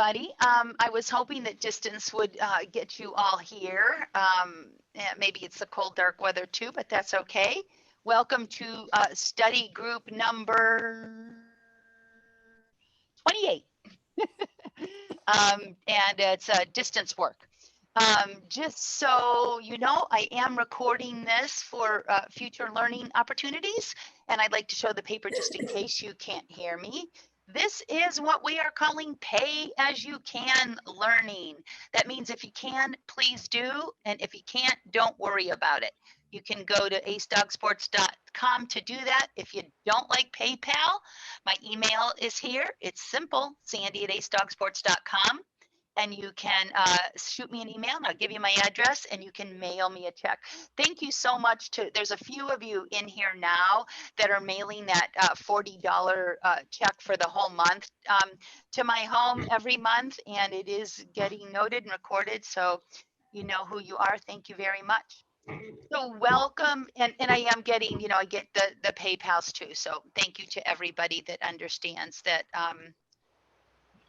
everybody. I was hoping that distance would get you all here. Maybe it's the cold, dark weather too, but that's okay. Welcome to study group number 28. And it's distance work. Just so you know, I am recording this for future learning opportunities, and I'd like to show the paper just in case you can't hear me. This is what we are calling pay as you can learning. That means if you can, please do, and if you can't, don't worry about it. You can go to acedogsports.com to do that. If you don't like PayPal, my email is here. It's simple, sandy@acedogsports.com. And you can shoot me an email and I'll give you my address and you can mail me a check. Thank you so much there's a few of you in here now that are mailing that $40 check for the whole month to my home every month, and it is getting noted and recorded, so you know who you are. Thank you very much. So welcome, and I am getting, I get the PayPals too, so thank you to everybody that understands that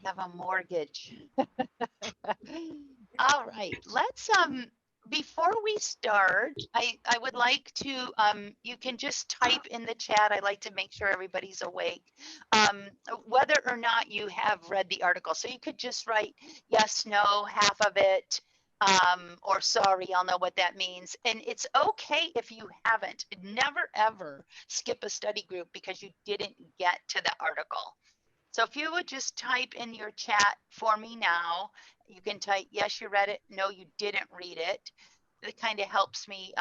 have a mortgage. All right, let's before we start, I would like to you can just type in the chat. I like to make sure everybody's awake, whether or not you have read the article. So you could just write yes, no, half of it, or sorry, I'll know what that means. And it's okay if you haven't. Never ever skip a study group because you didn't get to the article. So if you would just type in your chat for me now, you can type, yes, you read it. No, you didn't read it. It kind of helps me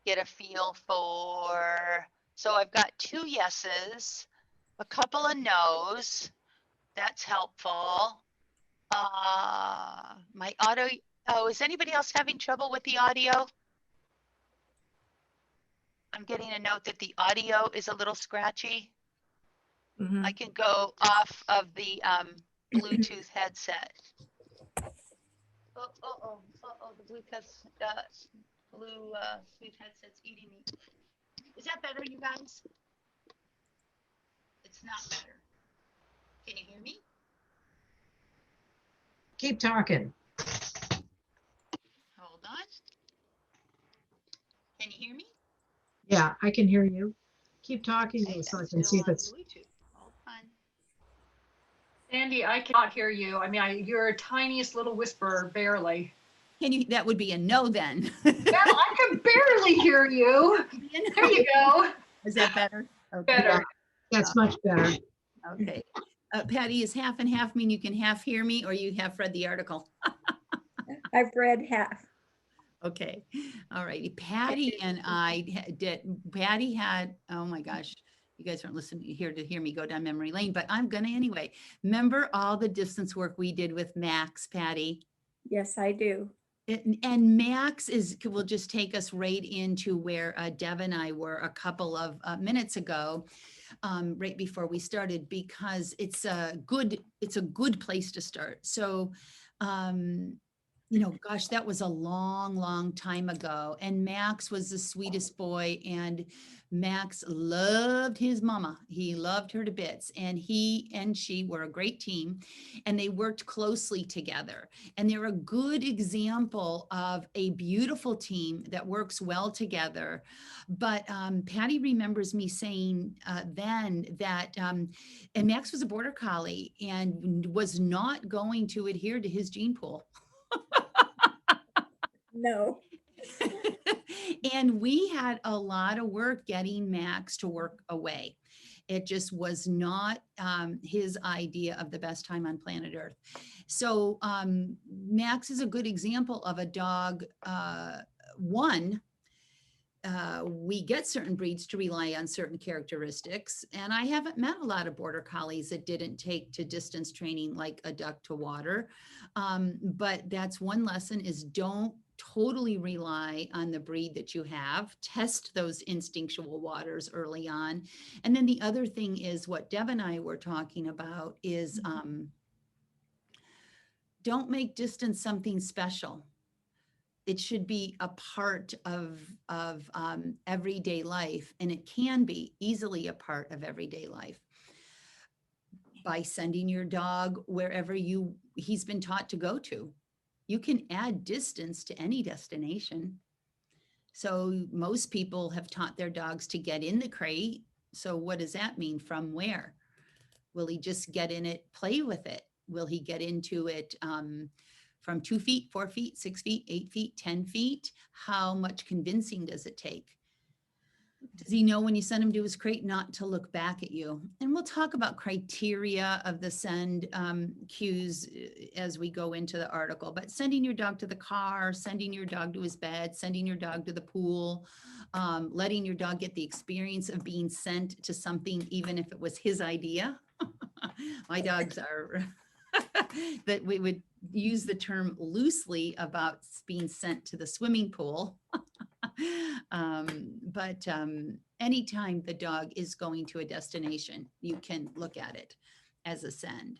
get a feel for, so I've got 2 yeses, a couple of no's. That's helpful. My audio, is anybody else having trouble with the audio? I'm getting a note that the audio is a little scratchy. I can go off of the Bluetooth headset. The Bluetooth headset's eating me. Is that better, you guys? It's not better. Can you hear me? Keep talking. Hold on. Can you hear me? Yeah, I can hear you. Keep talking so I can see if it's Bluetooth. Hold on. Sandy, I cannot hear you. I mean, you're a tiniest little whisper, barely. Can you? That would be a no then. No, I can barely hear you. There you go. Is that better? Okay. Better. that's much better. Okay. Patty, is half and half mean you can half hear me or you have read the article? I've read half. Okay. All righty. Patty and I did. Patty had, oh my gosh, you guys aren't listening here to hear me go down memory lane, but I'm going to anyway. Remember all the distance work we did with Max, Patty? Yes, I do. And Max will just take us right into where Deb and I were a couple of minutes ago, right before we started, because it's a good place to start. So, gosh, that was a long time ago. And Max was the sweetest boy, and Max loved his mama. He loved her to bits, and he and she were a great team, and they worked closely together. And they're a good example of a beautiful team that works well together. But Patty remembers me saying then that, and Max was a border collie and was not going to adhere to his gene pool. No. And we had a lot of work getting Max to work away. It just was not his idea of the best time on planet Earth. So Max is a good example of a dog. We get certain breeds to rely on certain characteristics. And I haven't met a lot of border collies that didn't take to distance training like a duck to water. But that's one lesson, is don't totally rely on the breed that you have. Test those instinctual waters early on. And then the other thing is what Deb and I were talking about is don't make distance something special. It should be a part of everyday life, and it can be easily a part of everyday life. by sending your dog wherever he's been taught to go to. You can add distance to any destination. So most people have taught their dogs to get in the crate. So what does that mean? From where? Will he just get in it, play with it? Will he get into it from 2 feet, 4 feet, 6 feet, 8 feet, 10 feet? How much convincing does it take? Does he know when you send him to his crate not to look back at you? And we'll talk about criteria of the send cues as we go into the article, but sending your dog to the car, sending your dog to his bed, sending your dog to the pool, letting your dog get the experience of being sent to something, even if it was his idea. My dogs are, that we would use the term loosely about being sent to the swimming pool. But anytime the dog is going to a destination, you can look at it as a send.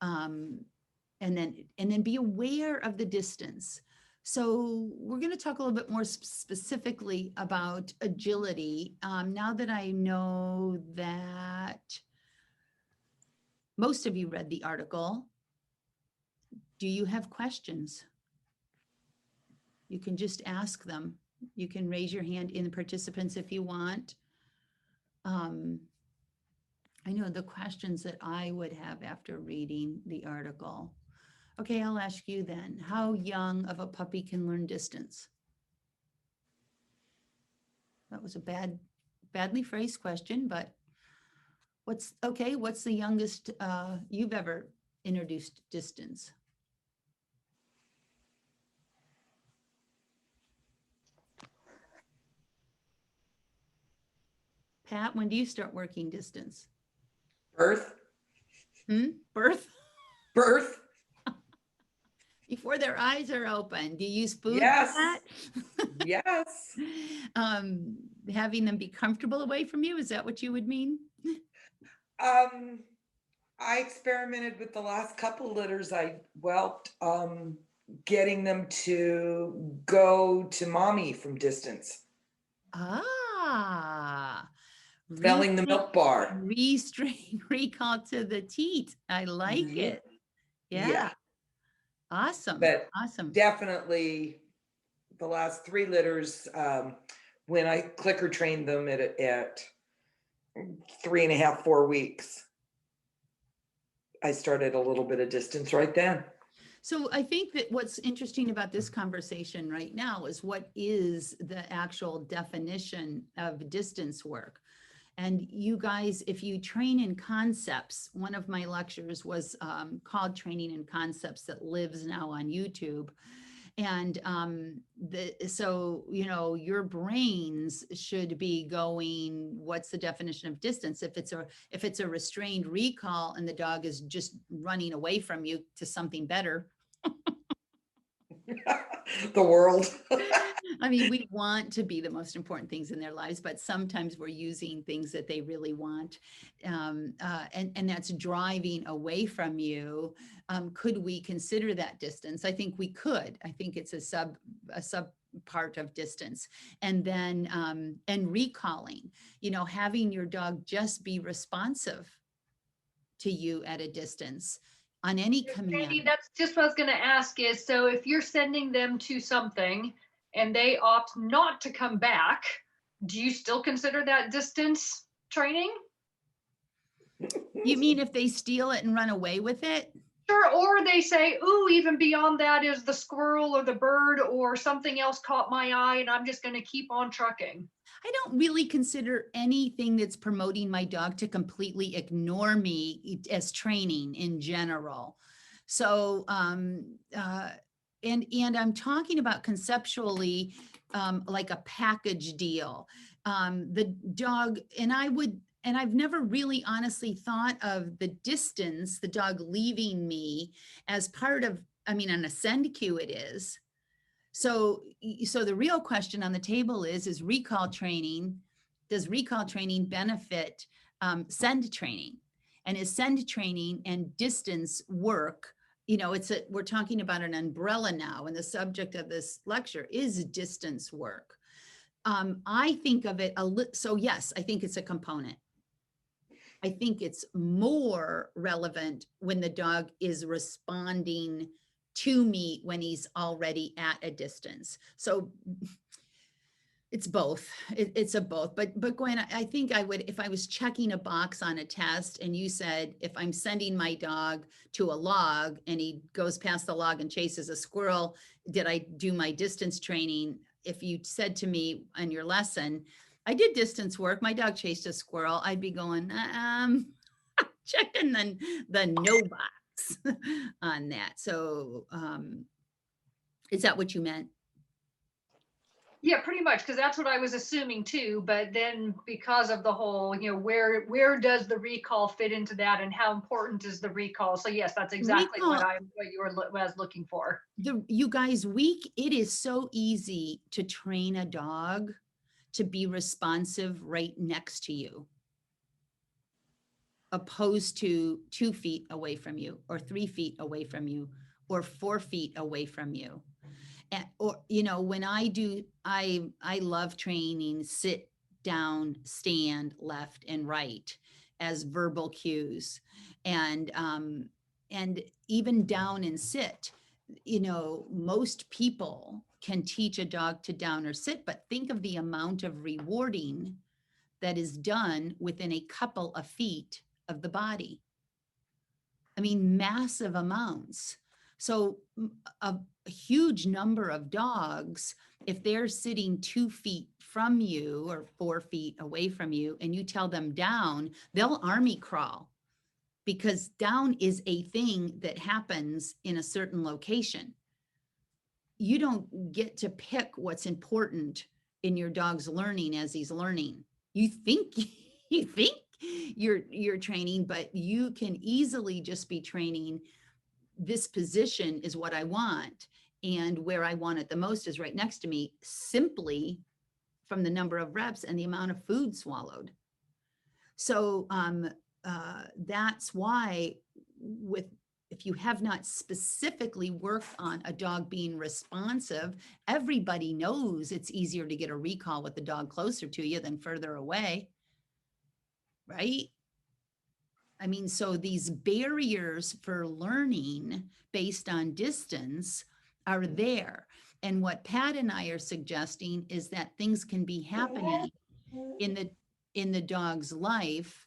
And then be aware of the distance. So we're going to talk a little bit more specifically about agility. Now that I know that most of you read the article, do you have questions? You can just ask them. You can raise your hand in the participants if you want. I know the questions that I would have after reading the article. Okay, I'll ask you then. How young of a puppy can learn distance? That was a badly phrased question, but what's the youngest you've ever introduced distance? Pat, when do you start working distance? Birth. Birth? Birth. Before their eyes are open. Do you use food for Yes. that? Yes. Having them be comfortable away from you, is that what you would mean? I experimented with the last couple litters I whelped, getting them to go to mommy from distance. Ah. Smelling the milk bar. Restrain, recall to the teat. I like it. Yeah. Awesome. But awesome. Definitely the last 3 litters, when I clicker trained them at 3.5, 4 weeks, I started a little bit of distance right then. So I think that what's interesting about this conversation right now is what is the actual definition of distance work? And you guys, if you train in concepts, one of my lectures was called Training in Concepts, that lives now on YouTube. And so, you know, your brains should be going, what's the definition of distance? If it's a restrained recall and the dog is just running away from you to something better. The world. I mean, we want to be the most important things in their lives, but sometimes we're using things that they really want. And that's driving away from you. Could we consider that distance? I think we could. I think it's a sub part of distance. And then, and recalling, you know, having your dog just be responsive to you at a distance on any command. Sandy, that's just what I was going to ask is, so if you're sending them to something and they opt not to come back, do you still consider that distance training? You mean if they steal it and run away with it? Sure, or they say, ooh, even beyond that is the squirrel or the bird or something else caught my eye and I'm just going to keep on trucking. I don't really consider anything that's promoting my dog to completely ignore me as training in general. So, and I'm talking about conceptually, like a package deal. The dog, and I've never really honestly thought of the distance, the dog leaving me as part of, I mean, on a send cue it is. So the real question on the table is recall training, does recall training benefit send training? And is send training and distance work, you know, we're talking about an umbrella now, and the subject of this lecture is distance work. I think of it so yes, I think it's a component. I think it's more relevant when the dog is responding to me when he's already at a distance. So it's both. It's a both. But Gwen, I think I would, if I was checking a box on a test and you said, if I'm sending my dog to a log and he goes past the log and chases a squirrel, did I do my distance training? If you said to me on your lesson, I did distance work, my dog chased a squirrel, I'd be going, checking the no box on that. So is that what you meant? Yeah, pretty much, because that's what I was assuming too. But then because of the whole, where does the recall fit into that, and how important is the recall? So yes, that's exactly what I was looking for. You guys, it is so easy to train a dog to be responsive right next to you, opposed to 2 feet away from you, or 3 feet away from you, or 4 feet away from you. And, or, when I love training sit, down, stand, left, and right as verbal cues. And even down and sit, most people can teach a dog to down or sit, but think of the amount of rewarding that is done within a couple of feet of the body. I mean, massive amounts. So a huge number of dogs, if they're sitting 2 feet from you or 4 feet away from you and you tell them down, they'll army crawl, because down is a thing that happens in a certain location. You don't get to pick what's important in your dog's learning as he's learning. You think you're training, but you can easily just be training, this position is what I want, and where I want it the most is right next to me, simply from the number of reps and the amount of food swallowed. So that's why if you have not specifically worked on a dog being responsive, everybody knows it's easier to get a recall with the dog closer to you than further away, right? I mean, so these barriers for learning based on distance are there. And what Pat and I are suggesting is that things can be happening in the dog's life.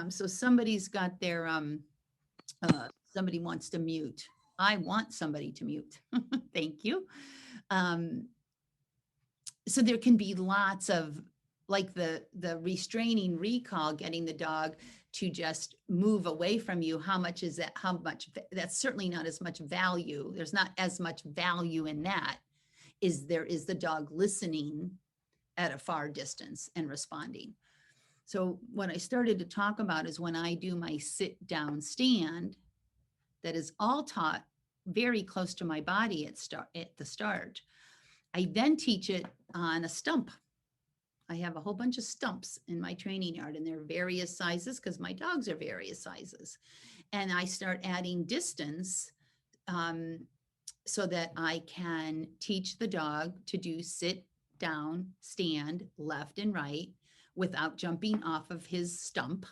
So somebody's got their somebody wants to mute. I want somebody to mute. Thank you. So there can be lots of, like the restraining recall, getting the dog to just move away from you. How much is that? That's certainly not as much value. There's not as much value in that. There is the dog listening at a far distance and responding. So what I started to talk about is when I do my sit down stand, that is all taught very close to my body at the start. I then teach it on a stump. I have a whole bunch of stumps in my training yard, and they're various sizes because my dogs are various sizes. And I start adding distance so that I can teach the dog to do sit, down, stand, left and right without jumping off of his stump,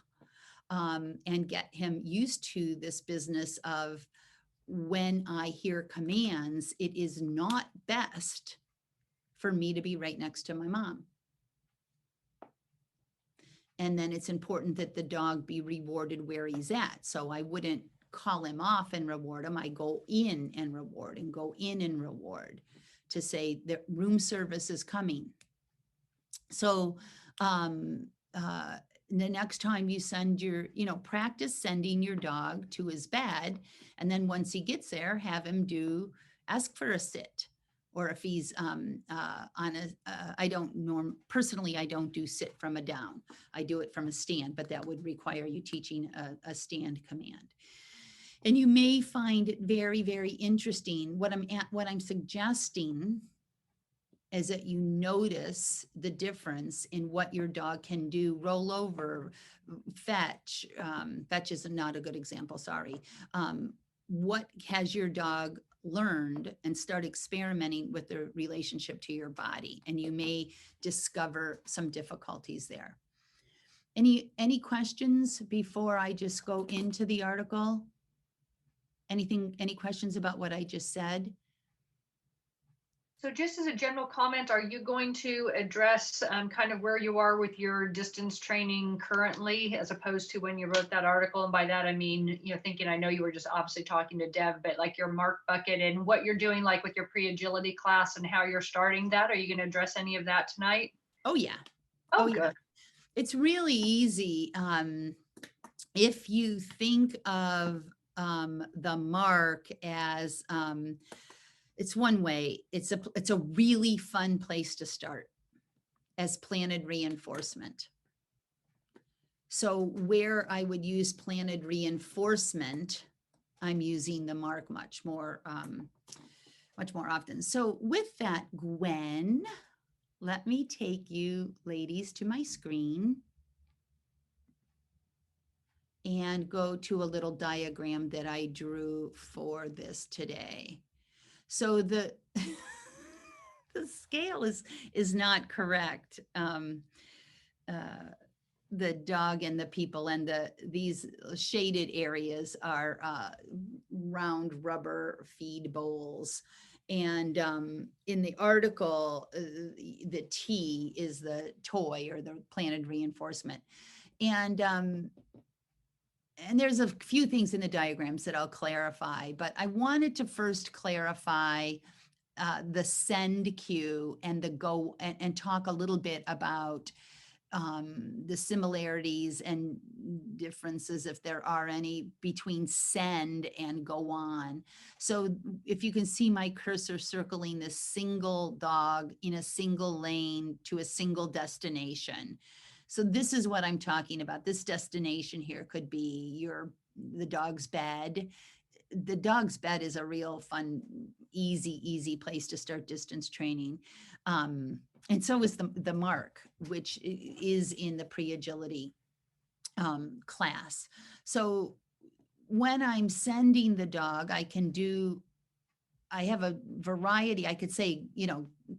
and get him used to this business of, when I hear commands, it is not best for me to be right next to my mom. And then it's important that the dog be rewarded where he's at. So I wouldn't call him off and reward him. I go in and reward, and go in and reward, to say that room service is coming. So the next time you send practice sending your dog to his bed. And then once he gets there, have him ask for a sit. Or if he's personally, I don't do sit from a down. I do it from a stand, but that would require you teaching a stand command. And you may find it very, very interesting. What I'm suggesting is that you notice the difference in what your dog can do. Roll over, fetch. Fetch is not a good example, sorry. What has your dog learned, and start experimenting with the relationship to your body, and you may discover some difficulties there. Any questions before I just go into the article? Any questions about what I just said? So just as a general comment, are you going to address kind of where you are with your distance training currently, as opposed to when you wrote that article? And by that, I mean, thinking, I know you were just obviously talking to Deb, but like your mark bucket and what you're doing, like with your pre-agility class and how you're starting that. Are you going to address any of that tonight? Oh, yeah. Oh, yeah. good. It's really easy. If you think of the mark as, it's one way, it's a really fun place to start as planted reinforcement. So where I would use planted reinforcement, I'm using the mark much more often. So with that, Gwen, let me take you ladies to my screen and go to a little diagram that I drew for this today. So the the scale is not correct. The dog and the people and these shaded areas are round rubber feed bowls. And in the article, the T is the toy or the planted reinforcement. And there's a few things in the diagrams that I'll clarify, but I wanted to first clarify the send cue and the go and talk a little bit about the similarities and differences, if there are any, between send and go on. So if you can see my cursor circling this single dog in a single lane to a single destination. So this is what I'm talking about. This destination here could be the dog's bed. The dog's bed is a real fun, easy place to start distance training. And so is the mark, which is in the pre-agility class. So when I'm sending the dog, I have a variety. I could say,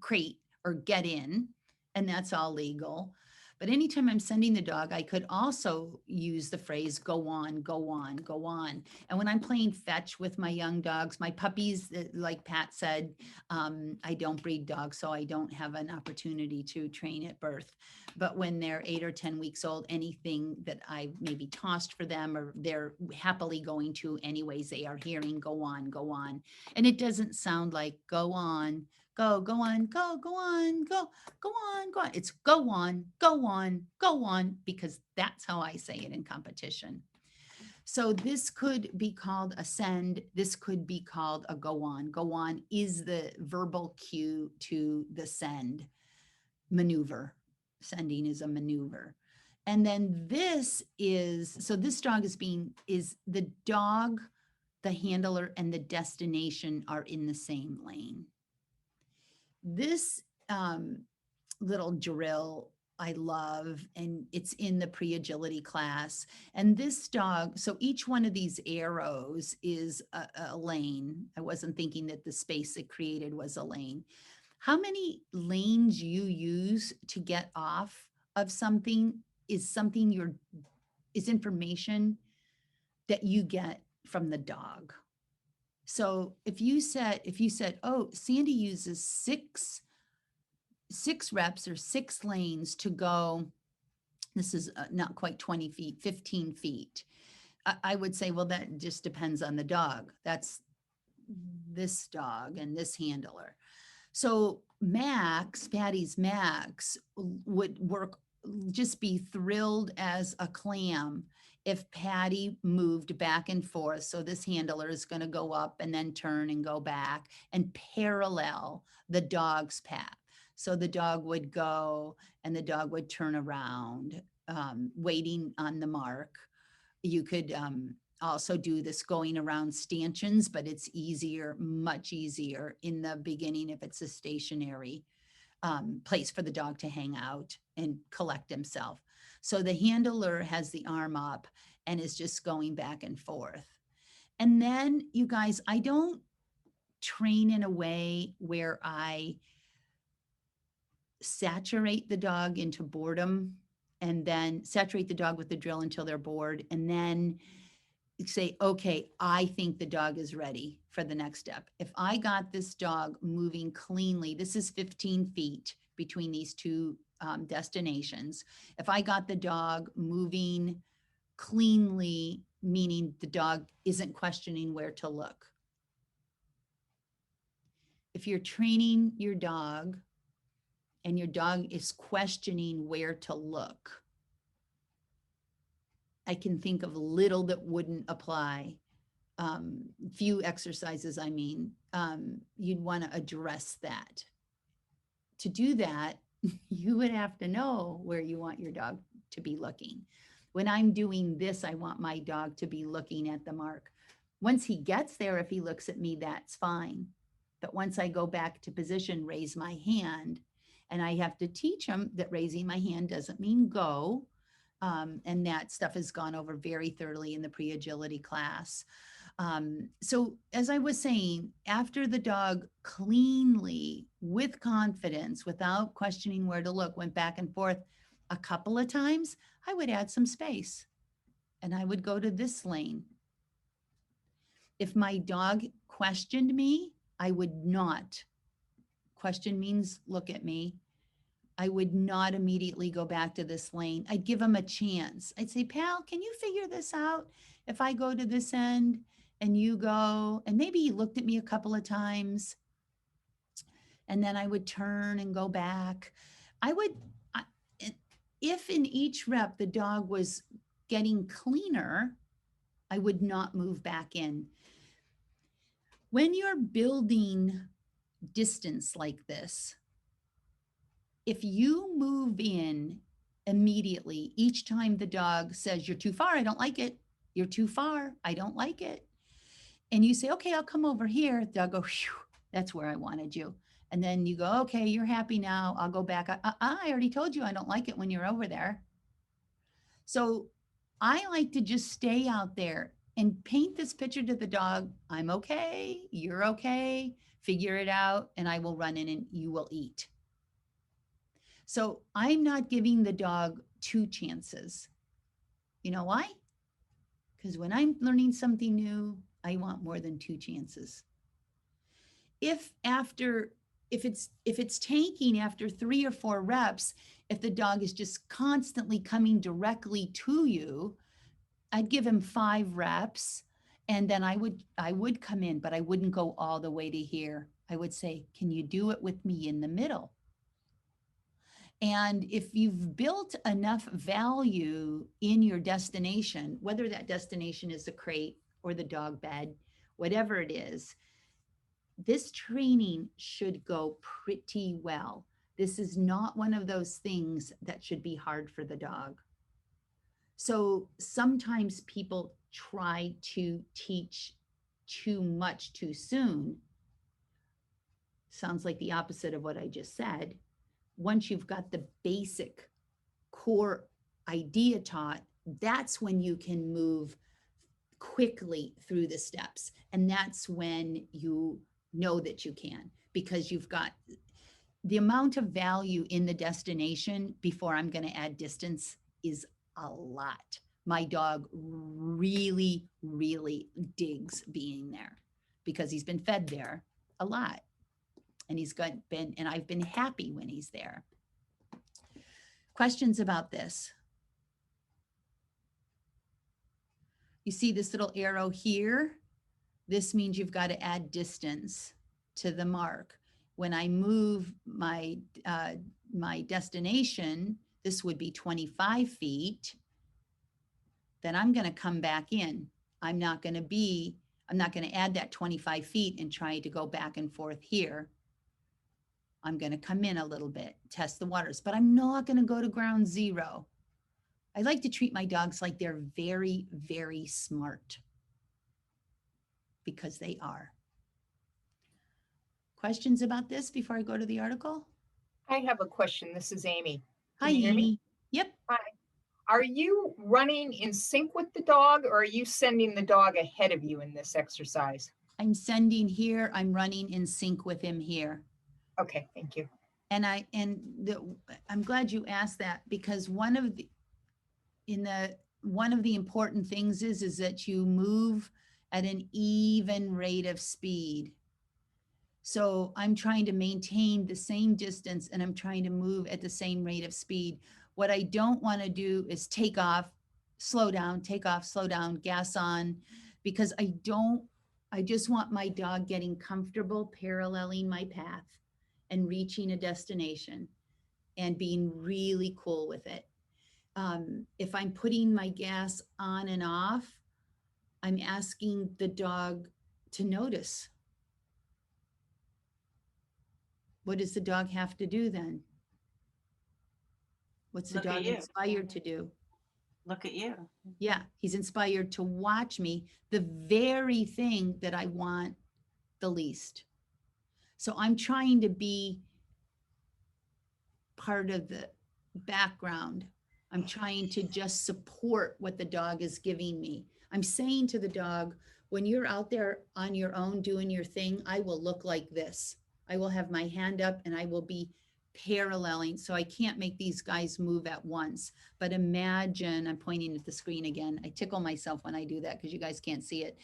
crate or get in, and that's all legal. But anytime I'm sending the dog, I could also use the phrase go on, go on, go on. And when I'm playing fetch with my young dogs, my puppies, like Pat said, I don't breed dogs, so I don't have an opportunity to train at birth. But when they're 8 or 10 weeks old, anything that I maybe tossed for them or they're happily going to anyways, they are hearing go on, go on. And it doesn't sound like go on, go on, go on, go on, go on. It's go on, go on, go on, because that's how I say it in competition. So this could be called a send. This could be called a go on. Go on is the verbal cue to the send maneuver. Sending is a maneuver. And then this dog is the dog, the handler, and the destination are in the same lane. This little drill I love, and it's in the pre-agility class. And this dog, so each one of these arrows is a lane. I wasn't thinking that the space it created was a lane. How many lanes you use to get off of something is information that you get from the dog. So if you said, oh, Sandy uses six reps or 6 lanes to go, this is not quite 20 feet, 15 feet. I would say, well, that just depends on the dog. That's this dog and this handler. So Patty's Max would just be thrilled as a clam if Patty moved back and forth. So this handler is going to go up and then turn and go back and parallel the dog's path. So the dog would go and the dog would turn around, waiting on the mark. You could also do this going around stanchions, but it's easier, much easier in the beginning if it's a stationary place for the dog to hang out and collect himself. So the handler has the arm up and is just going back and forth. And then, you guys, I don't train in a way where I saturate the dog into boredom. and then saturate the dog with the drill until they're bored, and then say, okay, I think the dog is ready for the next step. If I got this dog moving cleanly, this is 15 feet between these two destinations. If I got the dog moving cleanly, meaning the dog isn't questioning where to look. If you're training your dog and your dog is questioning where to look, I can think of little that wouldn't apply. Few exercises, I mean, you'd want to address that. To do that, you would have to know where you want your dog to be looking. When I'm doing this, I want my dog to be looking at the mark. Once he gets there, if he looks at me, that's fine. But once I go back to position, raise my hand, and I have to teach him that raising my hand doesn't mean go. And that stuff has gone over very thoroughly in the pre-agility class. So as I was saying, after the dog cleanly, with confidence, without questioning where to look, went back and forth a couple of times, I would add some space and I would go to this lane. If my dog questioned me, I would not. Question means look at me. I would not immediately go back to this lane. I'd give him a chance. I'd say, pal, can you figure this out? If I go to this end and you go, and maybe he looked at me a couple of times, and then I would turn and go back. If in each rep the dog was getting cleaner, I would not move back in. When you're building distance like this, if you move in immediately, each time the dog says, you're too far, I don't like it. You're too far, I don't like it. And you say, okay, I'll come over here. The dog goes, that's where I wanted you. And then you go, okay, you're happy now. I'll go back. I already told you I don't like it when you're over there. So I like to just stay out there and paint this picture to the dog. I'm okay. You're okay. Figure it out. And I will run in and you will eat. So I'm not giving the dog 2 chances. You know why? Because when I'm learning something new, I want more than 2 chances. If it's tanking after 3 or 4 reps, if the dog is just constantly coming directly to you, I'd give him 5 reps, and then I would come in, but I wouldn't go all the way to here. I would say, can you do it with me in the middle? And if you've built enough value in your destination, whether that destination is the crate or the dog bed, whatever it is, this training should go pretty well. This is not one of those things that should be hard for the dog. So sometimes people try to teach too much too soon. Sounds like the opposite of what I just said. Once you've got the basic core idea taught, that's when you can move quickly through the steps. And that's when you know that you can, because you've got the amount of value in the destination before I'm going to add distance is a lot. My dog really, really digs being there because he's been fed there a lot. And and I've been happy when he's there. Questions about this? You see this little arrow here? This means you've got to add distance to the mark. When I move my destination, this would be 25 feet. Then I'm going to come back in. I'm not going to add that 25 feet and try to go back and forth here. I'm going to come in a little bit, test the waters, but I'm not going to go to ground zero. I like to treat my dogs like they're very, very smart, because they are. Questions about this before I go to the article? I have a question. This is Amy. Hi, Can you hear me? Amy. Yep. Hi. Are you running in sync with the dog, or are you sending the dog ahead of you in this exercise? I'm sending here. I'm running in sync with him here. Okay, thank you. And I'm glad you asked that, because one of the important things is that you move at an even rate of speed. So I'm trying to maintain the same distance and I'm trying to move at the same rate of speed. What I don't want to do is take off, slow down, take off, slow down, gas on, because I just want my dog getting comfortable paralleling my path and reaching a destination and being really cool with it. If I'm putting my gas on and off, I'm asking the dog to notice. What does the dog have to do then? What's the Look at dog you. inspired to do? Look at you. Yeah, he's inspired to watch me, the very thing that I want the least. So I'm trying to be part of the background. I'm trying to just support what the dog is giving me. I'm saying to the dog, when you're out there on your own doing your thing, I will look like this. I will have my hand up and I will be paralleling. So I can't make these guys move at once. But imagine, I'm pointing at the screen again. I tickle myself when I do that because you guys can't see it.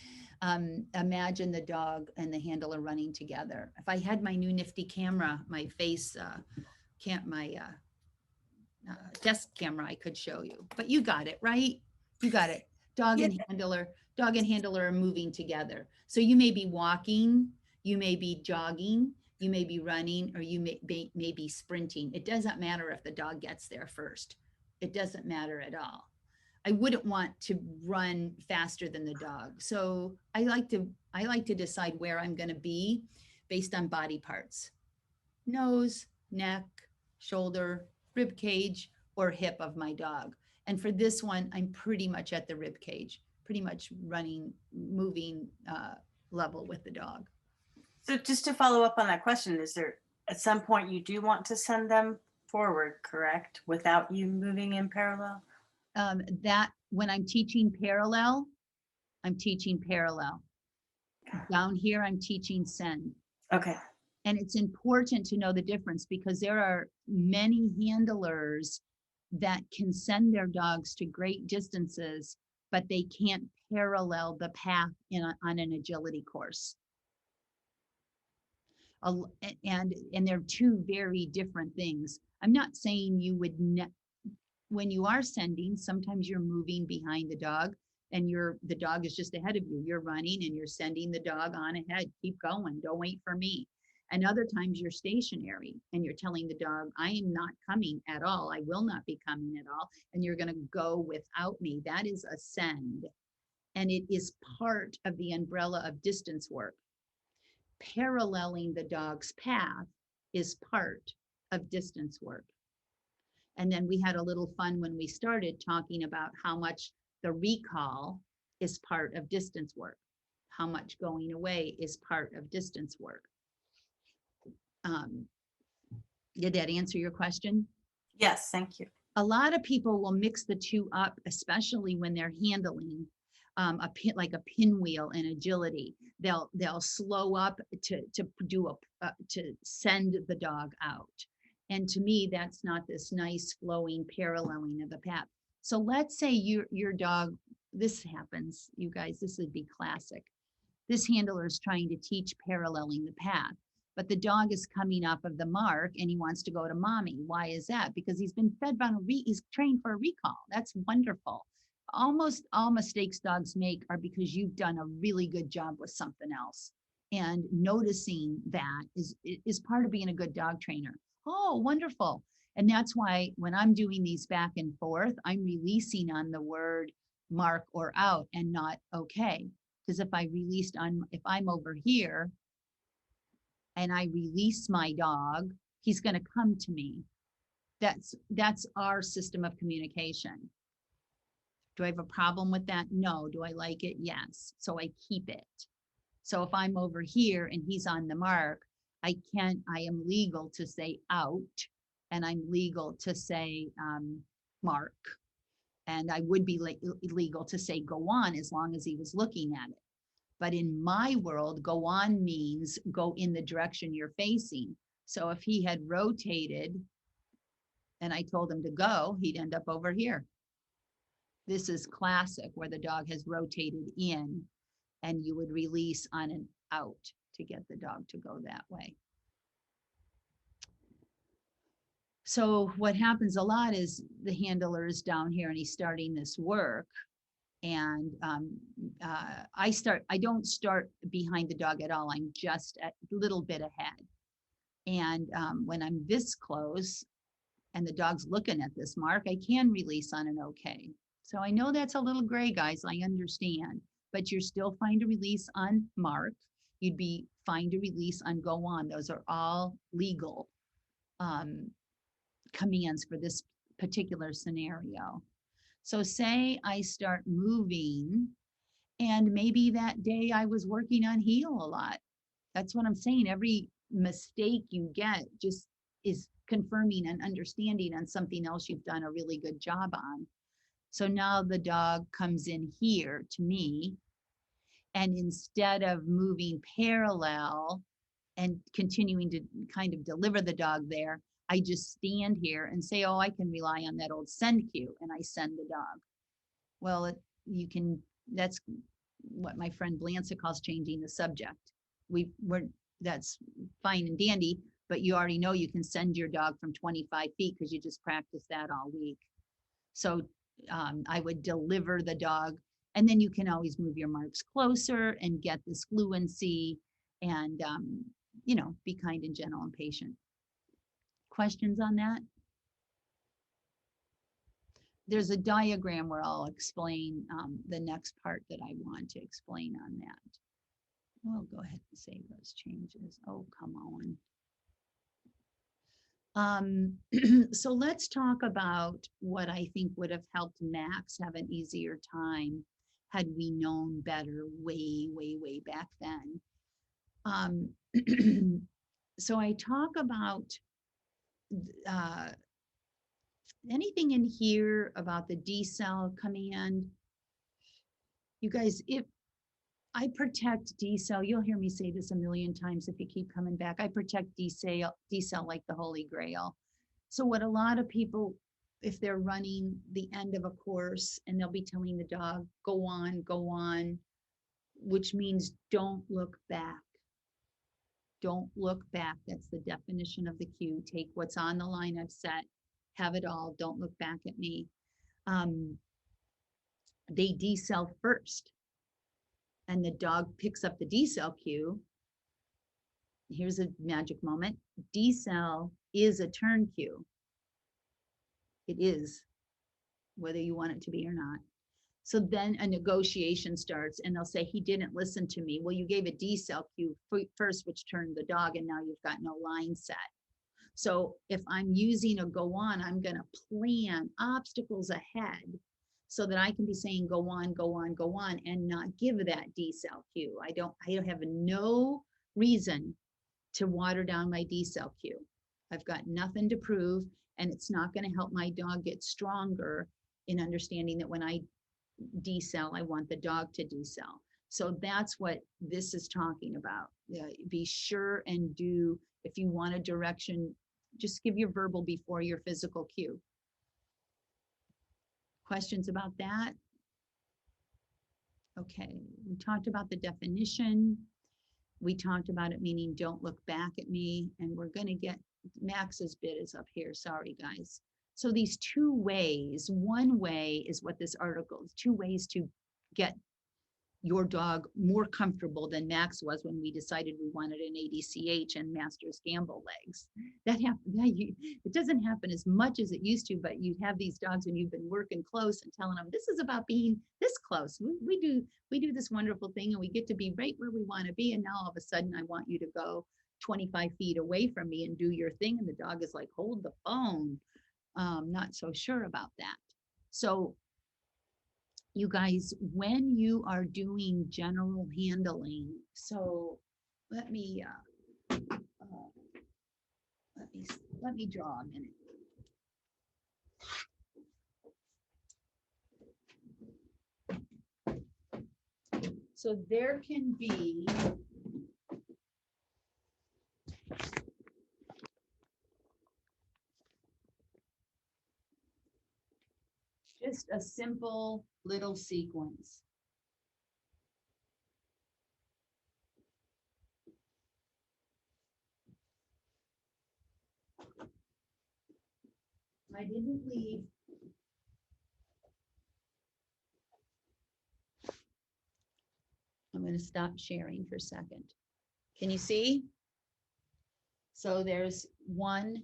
Imagine the dog and the handler running together. If I had my new nifty camera, my face, desk camera, I could show you, but you got it, right? You got it. Dog and handler are moving together. So you may be walking, you may be jogging, you may be running, or you may be sprinting. It doesn't matter if the dog gets there first. It doesn't matter at all. I wouldn't want to run faster than the dog. So I like to decide where I'm going to be based on body parts: nose, neck, shoulder, rib cage, or hip of my dog. And for this one, I'm pretty much at the rib cage, pretty much moving level with the dog. So just to follow up on that question, is there at some point you do want to send them forward, correct? Without you moving in parallel? That when I'm teaching parallel, I'm teaching parallel. Down here, I'm teaching send. Okay. And it's important to know the difference, because there are many handlers that can send their dogs to great distances, but they can't parallel the path on an agility course. And they're two very different things. I'm not saying you would, when you are sending, sometimes you're moving behind the dog and the dog is just ahead of you. You're running and you're sending the dog on ahead. Keep going. Don't wait for me. And other times you're stationary and you're telling the dog, I am not coming at all. I will not be coming at all. And you're going to go without me. That is a send. And it is part of the umbrella of distance work. Paralleling the dog's path is part of distance work. And then we had a little fun when we started talking about how much the recall is part of distance work. How much going away is part of distance work. Did that answer your question? Yes, thank you. A lot of people will mix the two up, especially when they're handling like a pinwheel and agility. They'll slow up to send the dog out. And to me, that's not this nice flowing paralleling of the path. So let's say your dog, this happens, you guys, this would be classic. This handler is trying to teach paralleling the path, but the dog is coming off of the mark and he wants to go to mommy. Why is that? Because he's been fed on he's trained for a recall. That's wonderful. Almost all mistakes dogs make are because you've done a really good job with something else. And noticing that is part of being a good dog trainer. Oh, wonderful. And that's why when I'm doing these back and forth, I'm releasing on the word mark or out and not okay. Because if I'm over here and I release my dog, he's going to come to me. That's our system of communication. Do I have a problem with that? No. Do I like it? Yes. So I keep it. So if I'm over here and he's on the mark, I am legal to say out, and I'm legal to say mark. And I would be legal to say go on as long as he was looking at it. But in my world, go on means go in the direction you're facing. So if he had rotated and I told him to go, he'd end up over here. This is classic where the dog has rotated in and you would release on an out to get the dog to go that way. So what happens a lot is the handler is down here and he's starting this work. And I don't start behind the dog at all. I'm just a little bit ahead. And when I'm this close and the dog's looking at this mark, I can release on an okay. So I know that's a little gray, guys, I understand, but you're still fine to release on mark. You'd be fine to release on go on. Those are all legal commands for this particular scenario. So say I start moving and maybe that day I was working on heel a lot. That's what I'm saying. Every mistake you get just is confirming and understanding on something else you've done a really good job on. So now the dog comes in here to me, and instead of moving parallel and continuing to kind of deliver the dog there, I just stand here and say, oh, I can rely on that old send cue, and I send the dog. Well, that's what my friend Blanca calls changing the subject. That's fine and dandy, but you already know you can send your dog from 25 feet because you just practiced that all week. So I would deliver the dog, and then you can always move your marks closer and get this fluency and, be kind and gentle and patient. Questions on that? There's a diagram where I'll explain the next part that I want to explain on that. We'll go ahead and save those changes. Oh, come on. So let's talk about what I think would have helped Max have an easier time had we known better way, way, way back then. So I talk about anything in here about the decel command. You guys, if I protect decel, you'll hear me say this a million times if you keep coming back. I protect decel like the Holy Grail. So what a lot of people, if they're running the end of a course and they'll be telling the dog, go on, which means don't look back. Don't look back. That's the definition of the cue. Take what's on the line I've set, have it all, don't look back at me. They decel first. And the dog picks up the decel cue. Here's a magic moment. Decel is a turn cue. It is, whether you want it to be or not. So then a negotiation starts and they'll say, he didn't listen to me. Well, you gave a decel cue first, which turned the dog, and now you've got no line set. So if I'm using a go on, I'm going to plan obstacles ahead so that I can be saying go on, and not give that decel cue. I have no reason to water down my decel cue. I've got nothing to prove, and it's not going to help my dog get stronger in understanding that when I decel, I want the dog to decel. So that's what this is talking about. Be sure and do, if you want a direction, just give your verbal before your physical cue. Questions about that? Okay, we talked about the definition. We talked about it meaning don't look back at me, and we're going to get Max's bit is up here. Sorry, guys. So these two ways, one way is what this article is, two ways to get your dog more comfortable than Max was when we decided we wanted an ADCH and Master's Gamble legs. That it doesn't happen as much as it used to, but you have these dogs and you've been working close and telling them this is about being this close. We do this wonderful thing and we get to be right where we want to be. And now all of a sudden I want you to go 25 feet away from me and do your thing. And the dog is like, hold the phone. Not so sure about that. So you guys, when you are doing general handling, so let me draw a minute. So there can be Just a simple little sequence. I didn't leave. I'm going to stop sharing for a second. Can you see? So there's 1,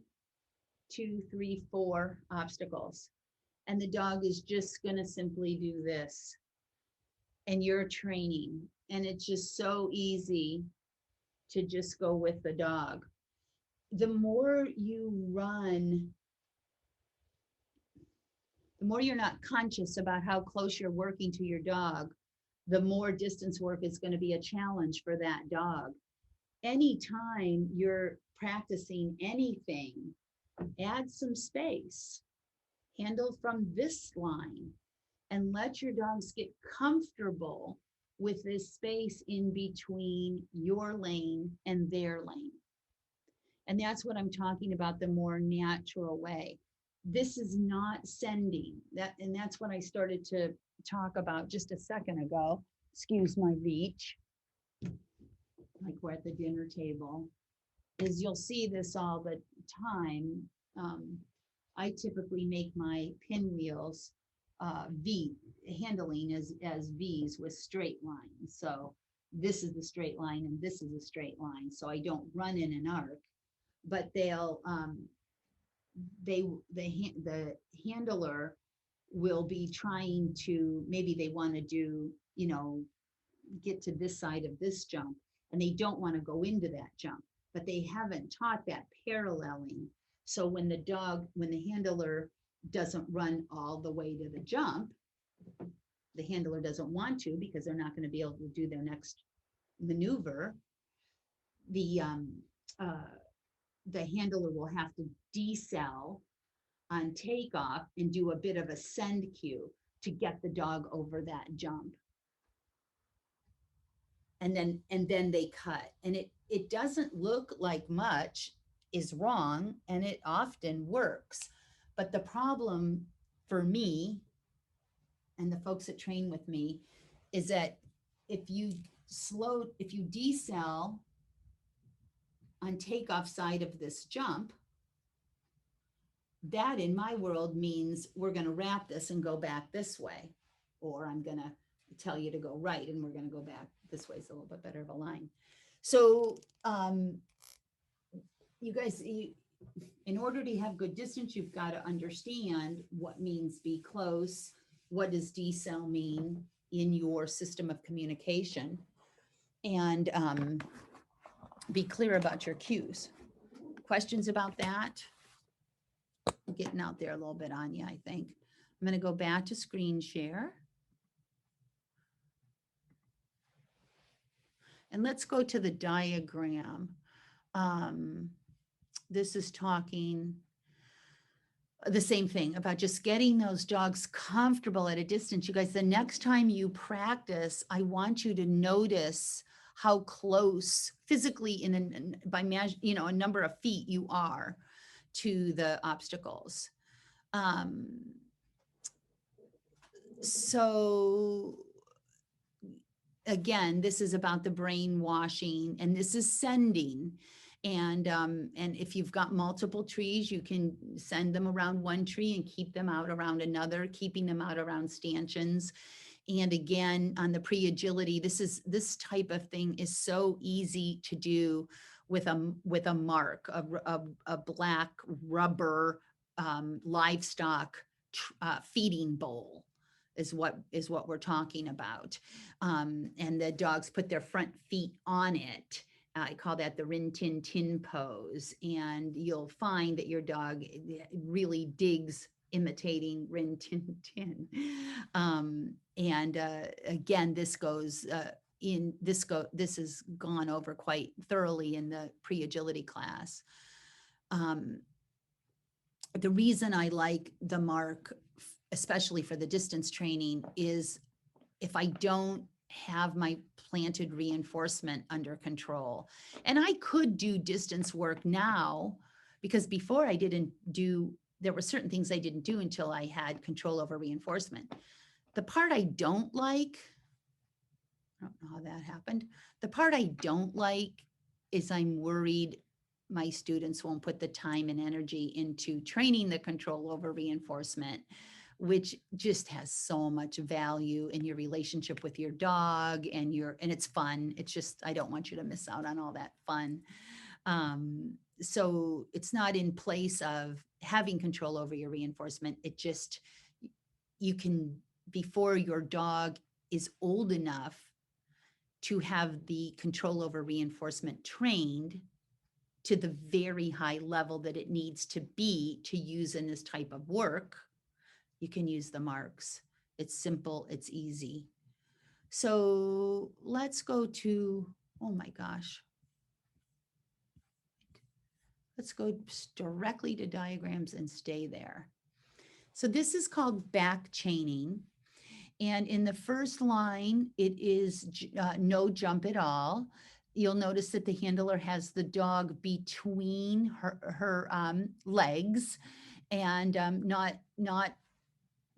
2, 3, 4 obstacles. And the dog is just going to simply do this. And you're training. And it's just so easy to just go with the dog. The more you run, the more you're not conscious about how close you're working to your dog, the more distance work is going to be a challenge for that dog. Anytime you're practicing anything, add some space. Handle from this line and let your dogs get comfortable with this space in between your lane and their lane. And that's what I'm talking about, the more natural way. This is not sending that, and that's what I started to talk about just a second ago. Excuse my reach. Like we're at the dinner table, is you'll see this all the time. I typically make my pinwheels V handling as V's with straight lines. So this is the straight line and this is a straight line. So I don't run in an arc, but they'll the handler will be trying to, maybe they want to do, you know, get to this side of this jump and they don't want to go into that jump, but they haven't taught that paralleling. So when the handler doesn't run all the way to the jump, the handler doesn't want to because they're not going to be able to do their next maneuver. The handler will have to decel on takeoff and do a bit of a send cue to get the dog over that jump. And then they cut. And it doesn't look like much is wrong, and it often works. But the problem for me and the folks that train with me is that if you decel on takeoff side of this jump, that in my world means we're going to wrap this and go back this way, or I'm going to tell you to go right and we're going to go back this way. It's a little bit better of a line. So you guys, in order to have good distance, you've got to understand what means be close. What does decel mean in your system of communication? And be clear about your cues. Questions about that? I'm getting out there a little bit on you, I think. I'm going to go back to screen share. And let's go to the diagram. This is talking the same thing about just getting those dogs comfortable at a distance. You guys, the next time you practice, I want you to notice how close physically by a number of feet you are to the obstacles. So again, this is about the brainwashing, and this is sending. And if you've got multiple trees, you can send them around one tree and keep them out around another, keeping them out around stanchions. And again, on the pre-agility, this type of thing is so easy to do with a mark, a black rubber livestock feeding bowl is what we're talking about. And the dogs put their front feet on it. I call that the Rin Tin Tin pose. And you'll find that your dog really digs imitating Rin Tin Tin. Again, this has gone over quite thoroughly in the pre-agility class. The reason I like the mark, especially for the distance training, is if I don't have my planted reinforcement under control. And I could do distance work now, because before I didn't do there were certain things I didn't do until I had control over reinforcement. The part I don't like, I don't know how that happened. The part I don't like is I'm worried my students won't put the time and energy into training the control over reinforcement, which just has so much value in your relationship with your dog and it's fun. It's just, I don't want you to miss out on all that fun. So it's not in place of having control over your reinforcement. It just, you can, before your dog is old enough to have the control over reinforcement trained to the very high level that it needs to be to use in this type of work, you can use the marks. It's simple, it's easy. So let's go to, oh my gosh. Let's go directly to diagrams and stay there. So this is called back chaining. And in the first line, it is no jump at all. You'll notice that the handler has the dog between her legs and not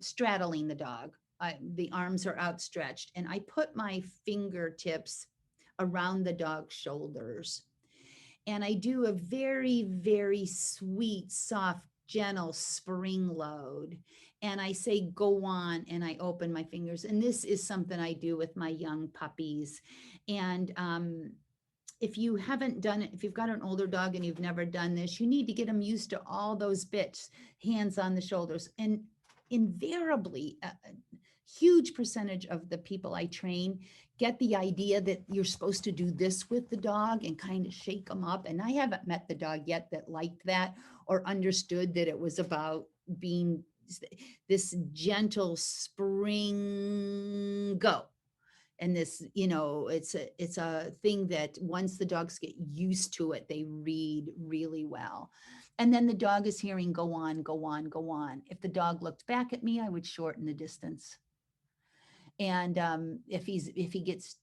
straddling the dog. The arms are outstretched, and I put my fingertips around the dog's shoulders. And I do a very, very sweet, soft, gentle spring load. And I say, go on, and I open my fingers. And this is something I do with my young puppies. And if you haven't done it, if you've got an older dog and you've never done this, you need to get them used to all those bits, hands on the shoulders. And invariably, a huge percentage of the people I train get the idea that you're supposed to do this with the dog and kind of shake them up. And I haven't met the dog yet that liked that or understood that it was about being this gentle spring go. And this, you know, it's a thing that once the dogs get used to it, they read really well. And then the dog is hearing go on, go on, go on. If the dog looked back at me, I would shorten the distance. And if he gets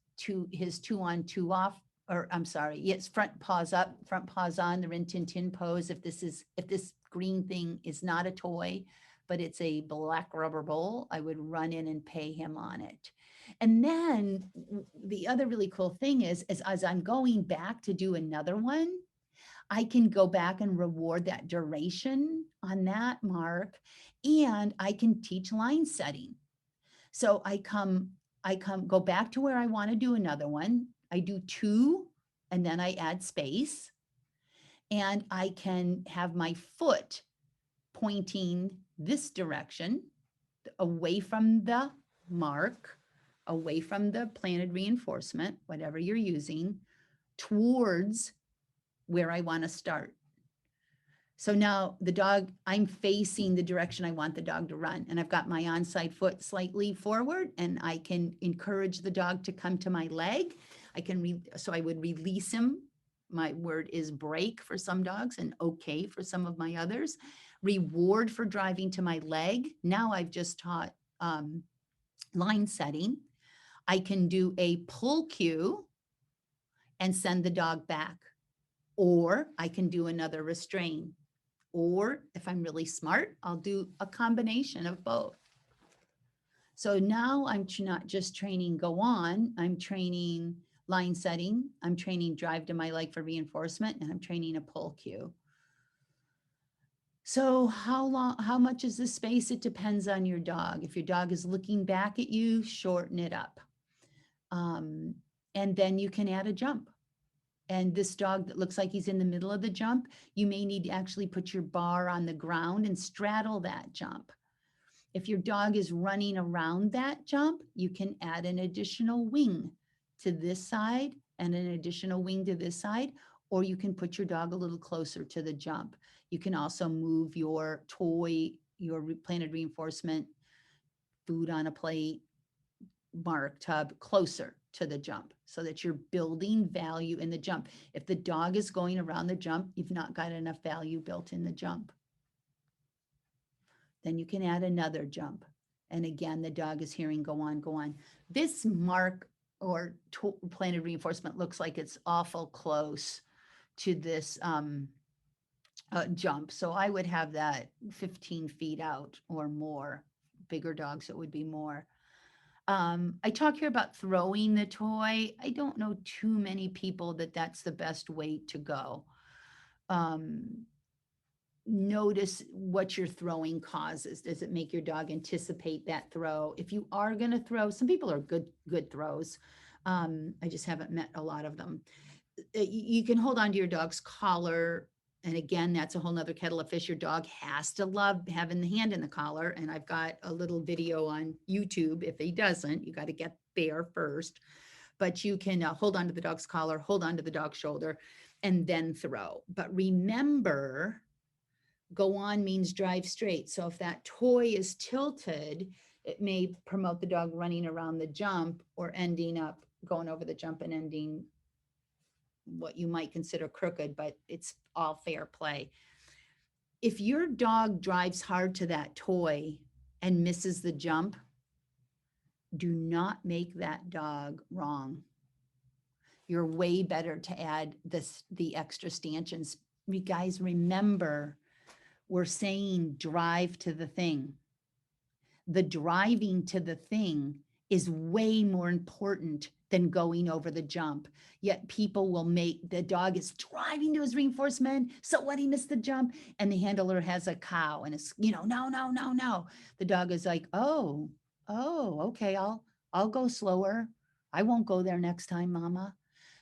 his 2 on 2 off, or I'm sorry, yes, front paws up, front paws on, the Rin Tin Tin pose. If this green thing is not a toy, but it's a black rubber bowl, I would run in and pay him on it. And then the other really cool thing is as I'm going back to do another one, I can go back and reward that duration on that mark, and I can teach line setting. So I go back to where I want to do another one. I do 2, and then I add space, and I can have my foot pointing this direction away from the mark, away from the planted reinforcement, whatever you're using, towards where I want to start. So now the dog, I'm facing the direction I want the dog to run, and I've got my onside foot slightly forward, and I can encourage the dog to come to my leg. So I would release him. My word is break for some dogs and okay for some of my others. Reward for driving to my leg. Now I've just taught line setting. I can do a pull cue and send the dog back, or I can do another restrain. Or if I'm really smart, I'll do a combination of both. So now I'm not just training go on, I'm training line setting, I'm training drive to my leg for reinforcement, and I'm training a pull cue. So how much is the space? It depends on your dog. If your dog is looking back at you, shorten it up. And then you can add a jump. And this dog that looks like he's in the middle of the jump, you may need to actually put your bar on the ground and straddle that jump. If your dog is running around that jump, you can add an additional wing to this side and an additional wing to this side, or you can put your dog a little closer to the jump. You can also move your toy, your planted reinforcement, food on a plate, mark tub closer to the jump so that you're building value in the jump. If the dog is going around the jump, you've not got enough value built in the jump. Then you can add another jump. And again, the dog is hearing go on, go on. This mark or planted reinforcement looks like it's awful close to this jump. So I would have that 15 feet out or more. Bigger dogs, it would be more. I talk here about throwing the toy. I don't know too many people that that's the best way to go. Notice what your throwing causes. Does it make your dog anticipate that throw? If you are going to throw, some people are good throws. I just haven't met a lot of them. You can hold on to your dog's collar. And again, that's a whole nother kettle of fish. Your dog has to love having the hand in the collar. And I've got a little video on YouTube. If he doesn't, you got to get there first. But you can hold on to the dog's collar, hold on to the dog's shoulder, and then throw. But remember, go on means drive straight. So if that toy is tilted, it may promote the dog running around the jump or ending up going over the jump and ending what you might consider crooked, but it's all fair play. If your dog drives hard to that toy and misses the jump, do not make that dog wrong. You're way better to add the extra stanchions. You guys remember, we're saying drive to the thing. The driving to the thing is way more important than going over the jump. Yet people will make, the dog is driving to his reinforcement. So what, he missed the jump? And the handler has a cow and it's, no, no, no, no. The dog is like, oh, okay, I'll go slower. I won't go there next time, mama.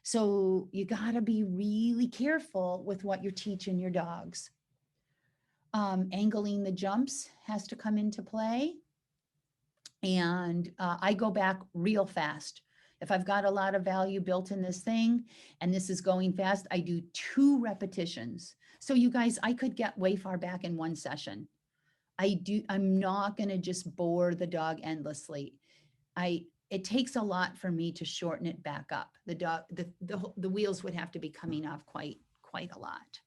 So you gotta be really careful with what you're teaching your dogs. Angling the jumps has to come into play. And I go back real fast. If I've got a lot of value built in this thing and this is going fast, I do 2 repetitions. So you guys, I could get way far back in one session. I'm not going to just bore the dog endlessly. It takes a lot for me to shorten it back up. The wheels would have to be coming off quite a lot.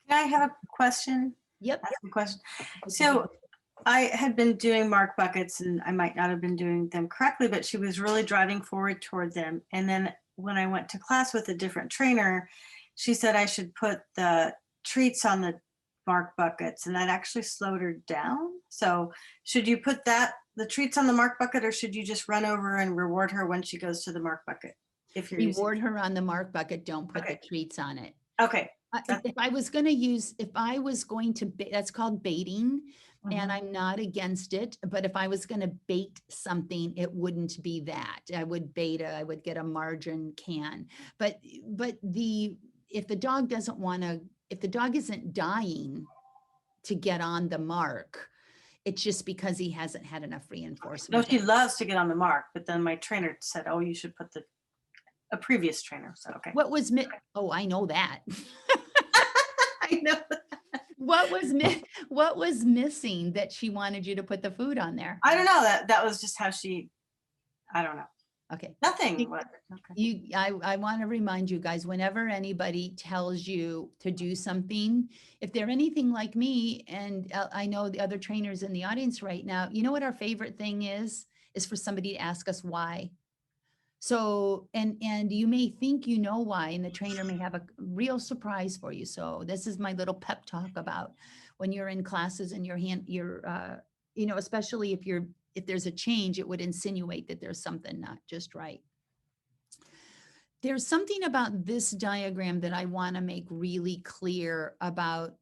Can I have a question? Yep. Ask a question. So I had been doing mark buckets and I might not have been doing them correctly, but she was really driving forward toward them. And then when I went to class with a different trainer, she said I should put the treats on the mark buckets, and that actually slowed her down. So should you put the treats on the mark bucket, or should you just run over and reward her when she goes to the mark bucket? If you're Reward her on the mark bucket, don't put Okay. the treats on it. Okay. If I was going to, that's called baiting, and I'm not against it. But if I was going to bait something, it wouldn't be that. I would get a margarine can. But if the dog doesn't want to, if the dog isn't dying to get on the mark, it's just because he hasn't had enough No, reinforcement. she loves to get on the mark, but then my trainer said, oh, you should put a previous trainer. So, okay. What was Oh, I know that. I know. What was missing that she wanted you to put the food on there? I don't know. That was just how I don't know. Okay. Nothing. Okay. I want to remind you guys, whenever anybody tells you to do something, if they're anything like me, and I know the other trainers in the audience right now, you know what our favorite thing is for somebody to ask us why. So, and you may think you know why, and the trainer may have a real surprise for you. So this is my little pep talk about when you're in classes and especially if there's a change, it would insinuate that there's something not just right. There's something about this diagram that I want to make really clear about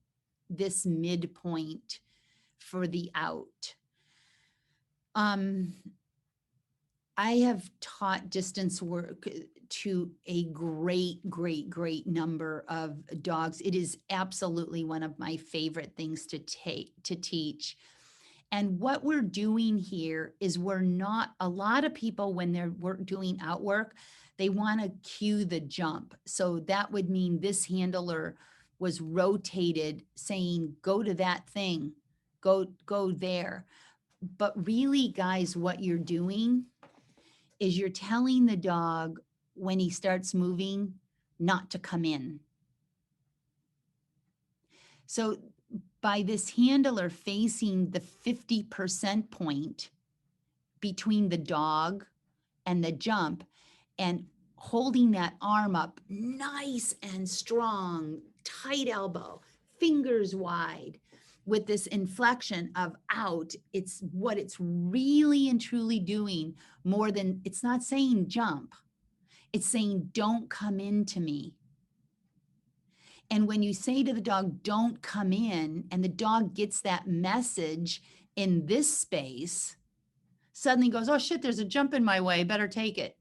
this midpoint for the out. I have taught distance work to a great number of dogs. It is absolutely one of my favorite things to teach. And what we're doing here is a lot of people, when they're doing outwork, they want to cue the jump. So that would mean this handler was rotated saying, go to that thing, go there. But really, guys, what you're doing is you're telling the dog when he starts moving not to come in. So by this handler facing the 50% point between the dog and the jump and holding that arm up nice and strong, tight elbow, fingers wide with this inflection of out. It's what it's really and truly doing more than, it's not saying jump. It's saying, don't come into me. And when you say to the dog, don't come in, and the dog gets that message in this space, suddenly goes, oh shit, there's a jump in my way, better take it.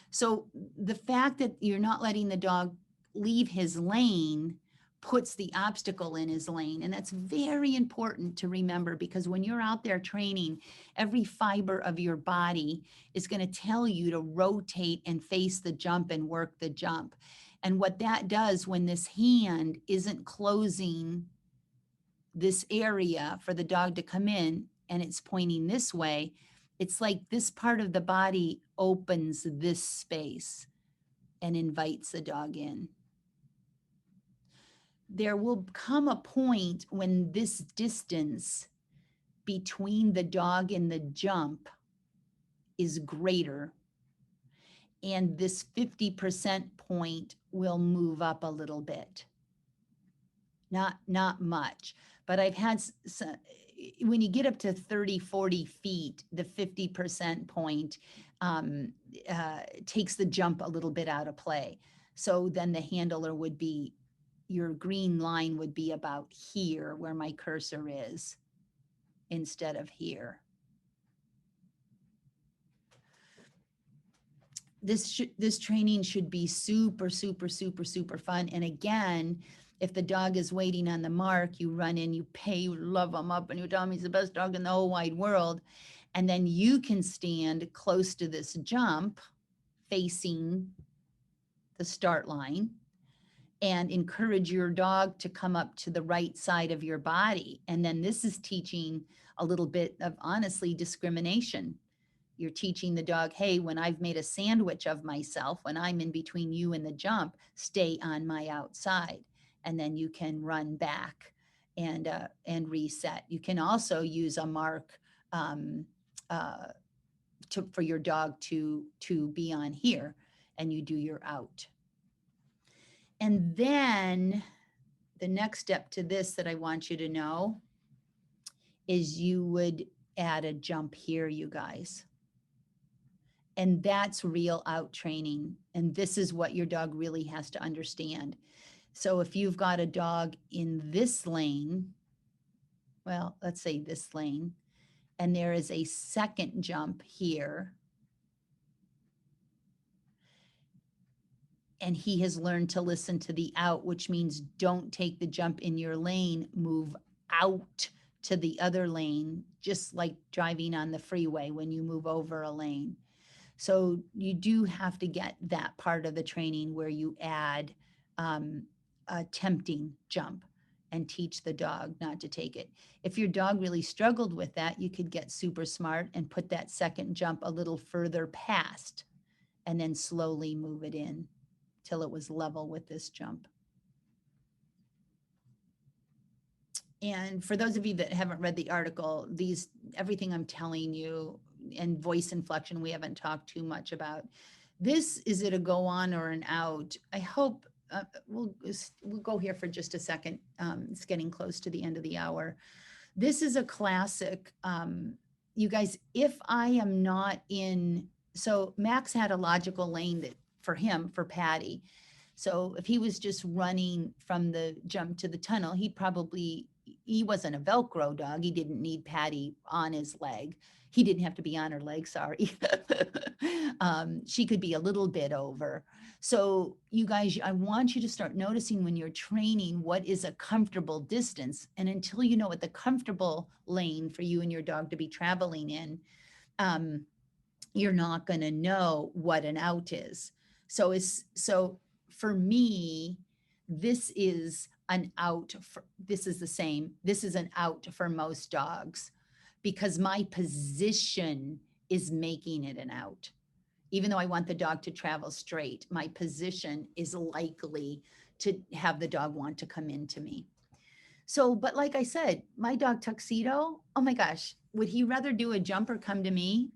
So the fact that you're not letting the dog leave his lane puts the obstacle in his lane. And that's very important to remember, because when you're out there training, every fiber of your body is going to tell you to rotate and face the jump and work the jump. And what that does when this hand isn't closing this area for the dog to come in and it's pointing this way, it's like this part of the body opens this space and invites the dog in. There will come a point when this distance between the dog and the jump is greater, and this 50% point will move up a little bit. Not much, but I've had when you get up to 30, 40 feet, the 50% point takes the jump a little bit out of play. So then the handler would be, your green line would be about here where my cursor is instead of here. This training should be super, super, super, super fun. And again, if the dog is waiting on the mark, you run in, you pay, you love him up, and you tell him he's the best dog in the whole wide world. And then you can stand close to this jump facing the start line and encourage your dog to come up to the right side of your body. And then this is teaching a little bit of, honestly, discrimination. You're teaching the dog, hey, when I've made a sandwich of myself, when I'm in between you and the jump, stay on my outside. And then you can run back and reset. You can also use a mark for your dog to be on here, and you do your out. And then the next step to this that I want you to know is you would add a jump here, you guys. And that's real out training. And this is what your dog really has to understand. So if you've got a dog in this lane, well, let's say this lane, and there is a second jump here, and he has learned to listen to the out, which means don't take the jump in your lane, move out to the other lane, just like driving on the freeway when you move over a lane. So you do have to get that part of the training where you add a tempting jump and teach the dog not to take it. If your dog really struggled with that, you could get super smart and put that second jump a little further past and then slowly move it in till it was level with this jump. And for those of you that haven't read the article, everything I'm telling you, and voice inflection, we haven't talked too much about. This, is it a go on or an out? I hope we'll go here for just a second. It's getting close to the end of the hour. This is a classic. You guys, if I am not in, so Max had a logical lane that for him, for Patty. So if he was just running from the jump to the tunnel, he wasn't a Velcro dog. He didn't need Patty on his leg. He didn't have to be on her leg, sorry. She could be a little bit over. So you guys, I want you to start noticing when you're training, what is a comfortable distance? And until you know what the comfortable lane for you and your dog to be traveling in, you're not gonna know what an out is. So for me, this is an out. This is the same. This is an out for most dogs because my position is making it an out. Even though I want the dog to travel straight, my position is likely to have the dog want to come into me. So, but like I said, my dog Tuxedo, oh my gosh, would he rather do a jump or come to me?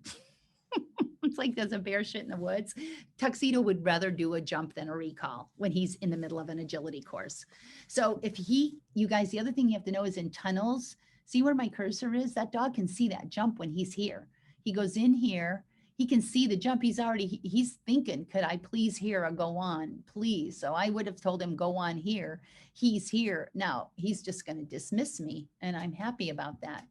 It's like there's a bear shit in the woods. Tuxedo would rather do a jump than a recall when he's in the middle of an agility course. So if you guys, the other thing you have to know is in tunnels, see where my cursor is? That dog can see that jump when he's here. He goes in here, he can see the jump. He's thinking, could I please hear a go on, please? So I would have told him go on here. He's here. Now he's just going to dismiss me, and I'm happy about that.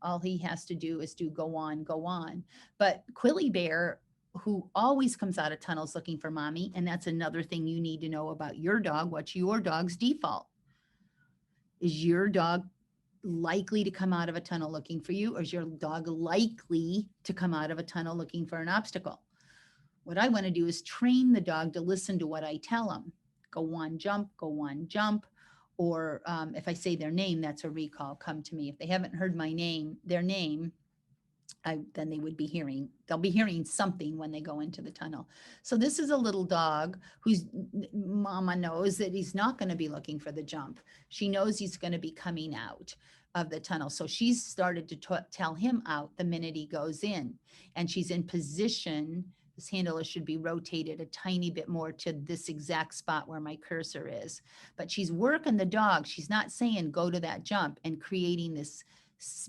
All he has to do is do go on, go on. But Quilly Bear, who always comes out of tunnels looking for mommy, and that's another thing you need to know about your dog. What's your dog's default? Is your dog likely to come out of a tunnel looking for you, or is your dog likely to come out of a tunnel looking for an obstacle? What I want to do is train the dog to listen to what I tell him. Go on, jump, go on, jump. Or if I say their name, that's a recall. Come to me. If they haven't heard their name, then they'll be hearing something when they go into the tunnel. So this is a little dog whose mama knows that he's not going to be looking for the jump. She knows he's going to be coming out of the tunnel. So she's started to tell him out the minute he goes in, and she's in position. This handler should be rotated a tiny bit more to this exact spot where my cursor is, but she's working the dog. She's not saying go to that jump and creating this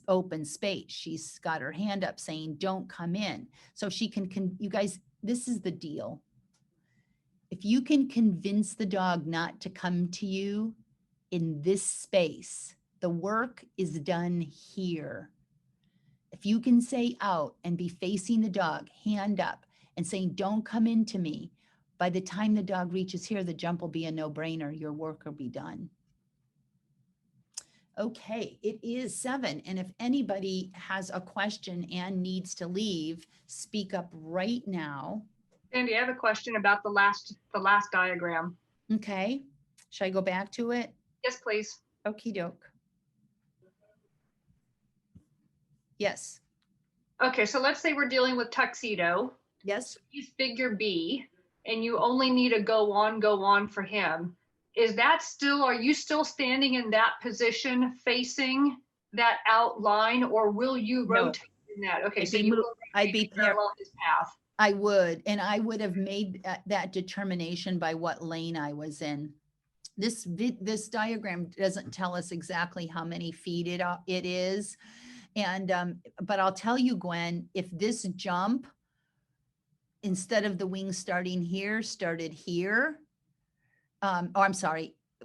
open space. She's got her hand up saying, don't come in. So she can, you guys, this is the deal. If you can convince the dog not to come to you in this space, the work is done here. If you can say out and be facing the dog, hand up, and saying, don't come into me, by the time the dog reaches here, the jump will be a no-brainer. Your work will be done. Okay, it is 7. And if anybody has a question and needs to leave, speak up right now. Sandy, I have a question about the last diagram. Okay, should I go back to it? Yes, please. Okie doke. Yes. Okay, so let's say we're dealing with Tuxedo. Yes. He's figure B, and you only need a go on for him. Are you still standing in that position facing that outline, or will you rotate in that? Okay, so you will rotate parallel his path. I would, and I would have made that determination by what lane I was in. This diagram doesn't tell us exactly how many feet it is. And, but I'll tell you, Gwen, if this jump, instead of the wing starting here, started here,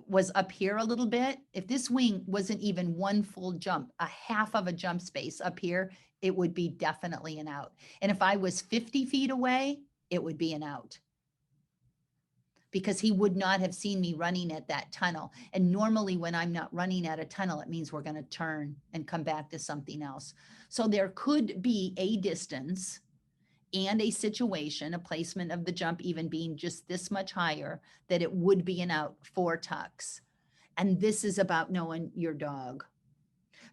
was up here a little bit. If this wing wasn't even one full jump, a half of a jump space up here, it would be definitely an out. And if I was 50 feet away, it would be an out, because he would not have seen me running at that tunnel. And normally when I'm not running at a tunnel, it means we're going to turn and come back to something else. So there could be a distance and a situation, a placement of the jump even being just this much higher, that it would be an out for Tux. And this is about knowing your dog.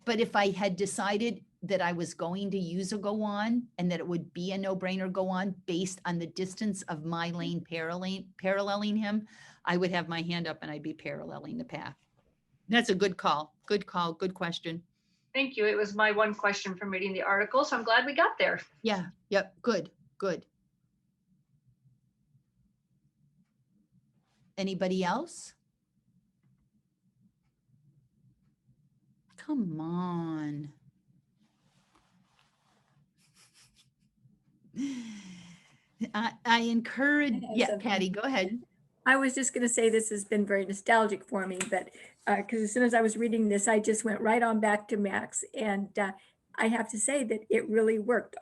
But if I had decided that I was going to use a go on and that it would be a no-brainer go on based on the distance of my lane paralleling him, I would have my hand up and I'd be paralleling the path. That's a good call. Good call. Good question. Thank you. It was my one question from reading the article, so I'm glad we got there. Yeah. Yep. Good. Good. Anybody else? Come on. I encourage, yeah, Patty, go ahead. I was just going to say this has been very nostalgic for me, but because as soon as I was reading this, I just went right on back to Max. And I have to say that it really worked.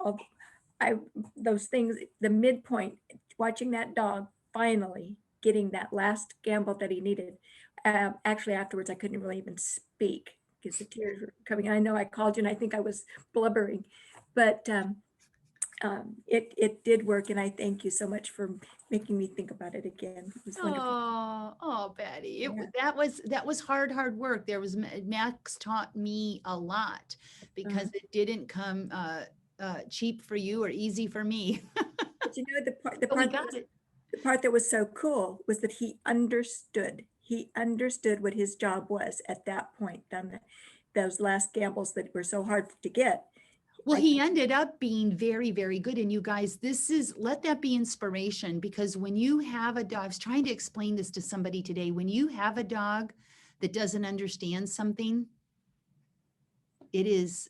Those things, the midpoint, watching that dog finally getting that last gamble that he needed. Actually, afterwards, I couldn't really even speak because the tears were coming. I know I called you and I think I was blubbering, but it did work. And I thank you so much for making me think about it again. It was wonderful. Oh, Patty, that was hard work. Max taught me a lot because it didn't come cheap for you or easy for me. But you know, the part that was so cool was that he understood what his job was at that point. Those last gambles that were so hard to get, Well, I he think- ended up being very, very good. And you guys, let that be inspiration, because when you have a dog, I was trying to explain this to somebody today, when you have a dog that doesn't understand something, it is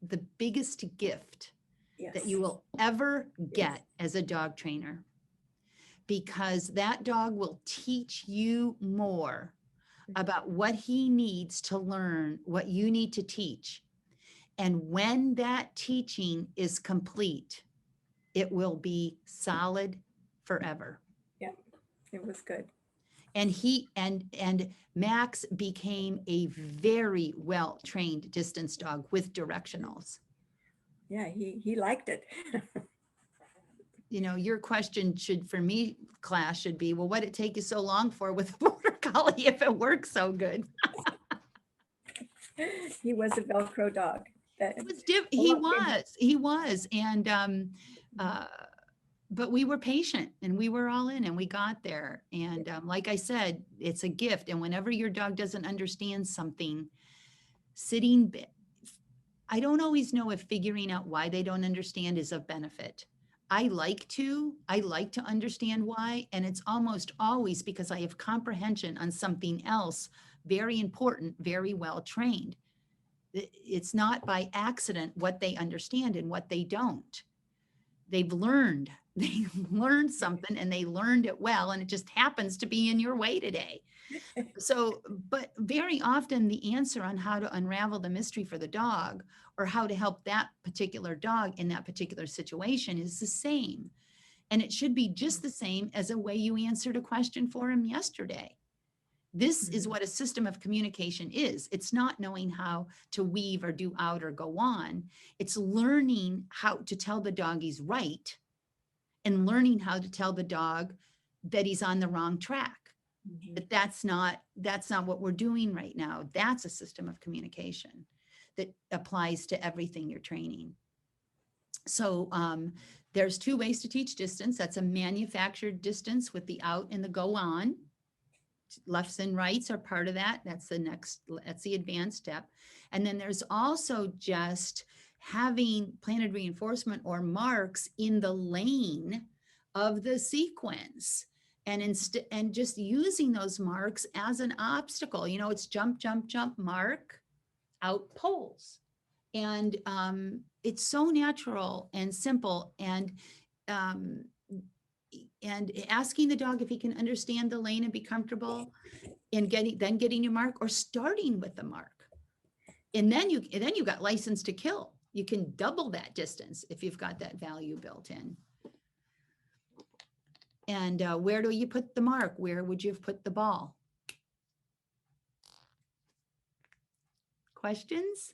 the biggest gift that Yes. you will ever get as a dog trainer, because that dog will teach you more about what he needs to learn, what you need to teach. And when that teaching is complete, it will be solid forever. It was good. And Max became a very well-trained distance dog with directionals. Yeah, he liked it. You know, your question for me, class, should be, well, what'd it take you so long for with a border collie if it works so good? He was a Velcro dog. It was he was. And, but we were patient and we were all in and we got there. And like I said, it's a gift. And whenever your dog doesn't understand something, I don't always know if figuring out why they don't understand is of benefit. I like to understand why. And it's almost always because I have comprehension on something else, very important, very well trained. It's not by accident what they understand and what they don't. They've learned something and they learned it well, and it just happens to be in your way today. So, but very often the answer on how to unravel the mystery for the dog, or how to help that particular dog in that particular situation, is the same. And it should be just the same as a way you answered a question for him yesterday. This is what a system of communication is. It's not knowing how to weave or do out or go on. It's learning how to tell the dog he's right, and learning how to tell the dog that he's on the wrong track. But that's not what we're doing right now. That's a system of communication that applies to everything you're training. So there's two ways to teach distance. That's a manufactured distance with the out and the go on. Lefts and rights are part of that. That's the advanced step. And then there's also just having planted reinforcement or marks in the lane of the sequence, and just using those marks as an obstacle. You know, it's jump, jump, jump, mark, out poles. And it's so natural and simple. And asking the dog if he can understand the lane and be comfortable, and getting your mark, or starting with the mark. And then you got license to kill. You can double that distance if you've got that value built in. And where do you put the mark? Where would you have put the ball? Questions?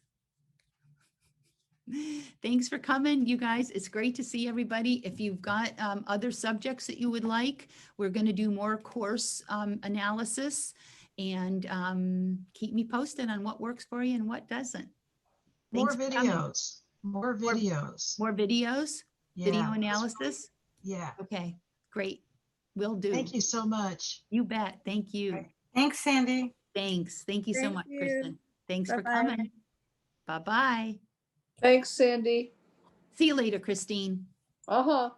Thanks for coming, you guys. It's great to see everybody. If you've got other subjects that you would like, we're going to do more course analysis, and keep me posted on what works for you and what doesn't. More Thanks for coming. videos, more videos. More videos, video Yeah, analysis. yeah. Okay, great. Will do. Thank you so much. You bet. Thank you. Thanks, Sandy. Thanks. Thank you so Thank much, you. Kristen. Thanks for Bye-bye. coming. Bye-bye. Thanks, Sandy. See you later, Christine. Uh-huh.